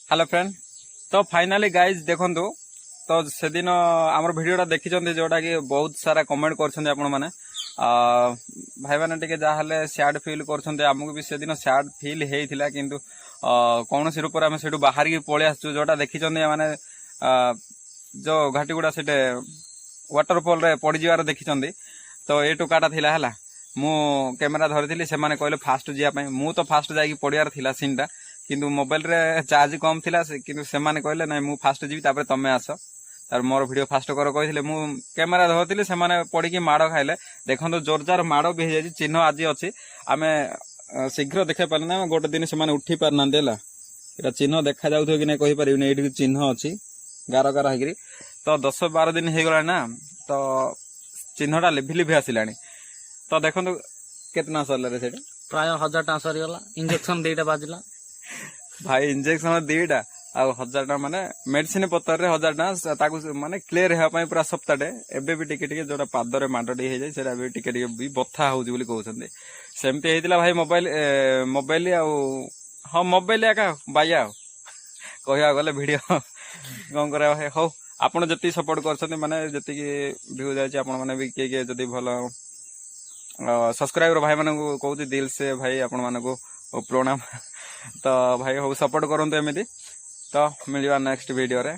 Hello friend. तो finally guys देखंतु तो से दिन आम भिडटा देखी जोटा कि बहुत सारा कमेंट कर भाई मैंने टे जहाँ सैड फिल करमको भी से दिन सैड फिल होता कि कौन रूप आम से बाहर की पलि आसु जोटा देखी मैंने जो घाटी गुड़ा से वाटरफॉल रे पड़ जावार देखी तो ये टुकाटा थिला है मु कैमेरा धरी से कहले फास्ट जावाई मु तो फास्ट जाकि पड़ियार थिला सीन टा किंतु मोबाइल रे चार्ज कम थिला किंतु से माने कहले ना मु फास्ट जीवी तापर तमे आस तार मोर वीडियो फास्ट कर कहले मु कैमेरा धरती से माने पड़ी माड़ खाइले देखो जोरजार माड़ भी हो चिन्ह आज अच्छी आम शीघ्र देखा पारे ना गोटे दिन से उठी पार ना इटा चिन्ह देखा जाऊ कि नहीं कही पारिनी ये चिन्ह अच्छी गार गार हो तो 10-12 दिन हो गला ना तो चिन्हटा लिभि लिभि आसला तो देखो केतना सरला से प्राय 1000 टका सरीगला इंजेक्शन देटा बाजला भाई इंजेक्शन दीटा आ 1000 टका माने मेडिसिन पतर रे 1000 टका माने क्लियर हेबाई पूरा सप्ताहटे एबे भी टिके जोटा पादरे माडटी हो जाए सेटा भी टिके भी बथा होउची बोली कहउछन्ते सेमती हेतिला भाई मोबाइल हाँ मोबाइल एका बाया कहया गले वीडियो कौन करा भाई हो आपण जति सपोर्ट करछन्ते माने जति व्यू जाय आपण माने भी के जति भलो सब्सक्राइबर भाई मानक कहूँ दिल से भाई आपण मानक प्रणाम तो भाई हो सपोर्ट करते एमती तो मिलवा नेक्स्ट वीडियो रे।